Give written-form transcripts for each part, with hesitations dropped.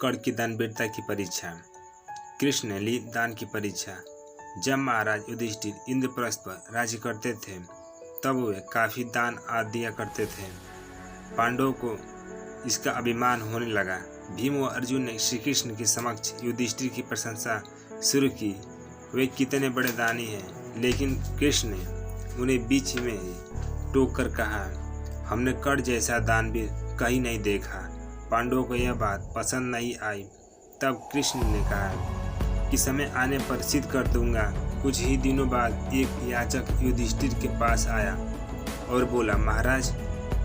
कर्ण की दानवीरता की परीक्षा। कृष्ण ने ली दान की परीक्षा। जब महाराज युधिष्ठिर इंद्रप्रस्थ पर राज्य करते थे तब वे काफी दान आदि दिया करते थे। पांडवों को इसका अभिमान होने लगा। भीम व अर्जुन ने श्री कृष्ण के समक्ष युधिष्ठिर की प्रशंसा शुरू की। वे कितने बड़े दानी हैं। लेकिन कृष्ण ने उन्हें बीच में ही टोक कर कहा, हमने कर्ण जैसा दानवीर कहीं नहीं देखा। पांडवों को यह बात पसंद नहीं आई। तब कृष्ण ने कहा कि समय आने पर सिद्ध कर दूंगा। कुछ ही दिनों बाद एक याचक युधिष्ठिर के पास आया और बोला, महाराज,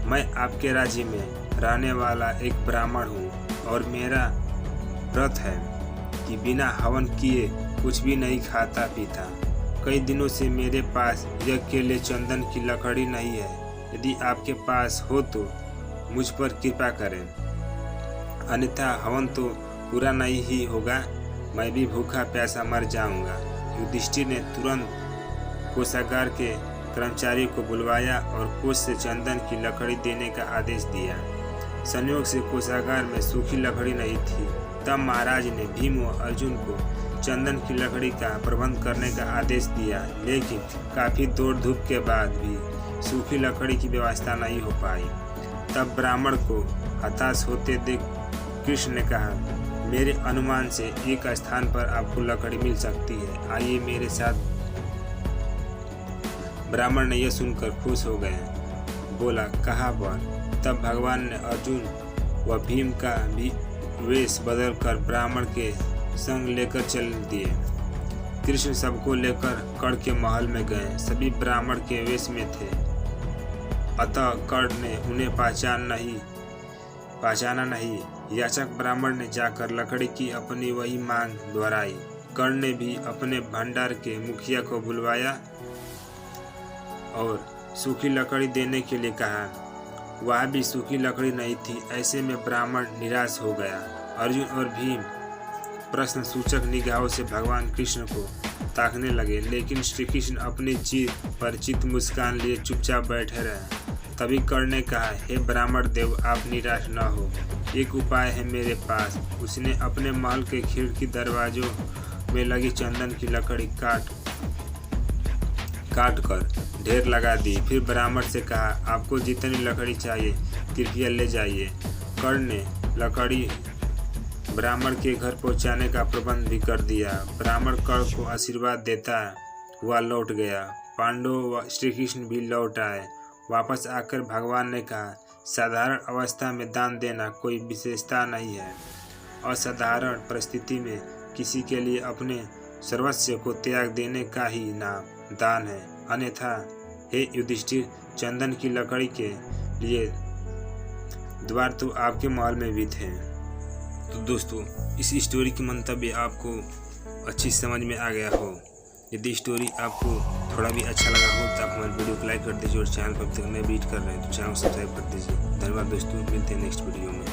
मैं आपके राज्य में रहने वाला एक ब्राह्मण हूँ और मेरा व्रत है कि बिना हवन किए कुछ भी नहीं खाता पीता। कई दिनों से मेरे पास यज्ञ के लिए चंदन की लकड़ी नहीं है। यदि आपके पास हो तो मुझ पर कृपा करें, अन्यथा हवन तो पूरा नहीं ही होगा। मैं भी भूखा प्यासा मर जाऊंगा। युधिष्ठिर ने तुरंत कोषागार के कर्मचारियों को बुलवाया और कोष से चंदन की लकड़ी देने का आदेश दिया। संयोग से कोषागार में सूखी लकड़ी नहीं थी। तब महाराज ने भीम व अर्जुन को चंदन की लकड़ी का प्रबंध करने का आदेश दिया, लेकिन काफी दौड़ धूप के बाद भी सूखी लकड़ी की व्यवस्था नहीं हो पाई। तब ब्राह्मण को हताश होते देख कृष्ण ने कहा, मेरे अनुमान से एक स्थान पर आपको लकड़ी मिल सकती है, आइए मेरे साथ। ब्राह्मण ने यह सुनकर खुश हो गए, बोला, कहाँ पर? तब भगवान ने अर्जुन व भीम का भी वेश बदलकर ब्राह्मण के संग लेकर चल दिए। कृष्ण सबको लेकर कर्ण के महल में गए। सभी ब्राह्मण के वेश में थे, अतः कर्ण ने उन्हें पहचाना नहीं। याचक ब्राह्मण ने जाकर लकड़ी की अपनी वही मांग दोहराई। कर्ण ने भी अपने भंडार के मुखिया को बुलवाया और सूखी लकड़ी देने के लिए कहा। वह भी सूखी लकड़ी नहीं थी। ऐसे में ब्राह्मण निराश हो गया। अर्जुन और भीम प्रश्न सूचक निगाहों से भगवान कृष्ण को ताकने लगे, लेकिन श्री कृष्ण अपनी चिर परिचित मुस्कान लिए चुपचाप बैठे रहे। तभी कर्ण ने कहा, हे ब्राह्मण देव, आप निराश न हो, एक उपाय है मेरे पास। उसने अपने महल के खिड़की दरवाजों में लगी चंदन की लकड़ी काट कर ढेर लगा दी। फिर ब्राह्मण से कहा, आपको जितनी लकड़ी चाहिए कृपया ले जाइए। कर्ण ने लकड़ी ब्राह्मण के घर पहुंचाने का प्रबंध भी कर दिया। ब्राह्मण कर्ण को आशीर्वाद देता हुआ लौट गया। पांडव व श्री कृष्ण भी लौट आए। वापस आकर भगवान ने कहा, साधारण अवस्था में दान देना कोई विशेषता नहीं है। असाधारण परिस्थिति में किसी के लिए अपने सर्वस्व को त्याग देने का ही नाम दान है। अन्यथा हे युधिष्ठिर, चंदन की लकड़ी के लिए द्वार तो आपके महल में भी थे। तो दोस्तों, इस स्टोरी की मंतव्य आपको अच्छी समझ में आ गया हो। यदि स्टोरी आपको थोड़ा भी अच्छा लगा हो तो आप हमारे वीडियो को लाइक कर दीजिए और चैनल पर अभी तक नए विजिट कर रहे हैं तो चैनल को सब्सक्राइब कर दीजिए। धन्यवाद दोस्तों, मिलते हैं नेक्स्ट वीडियो में।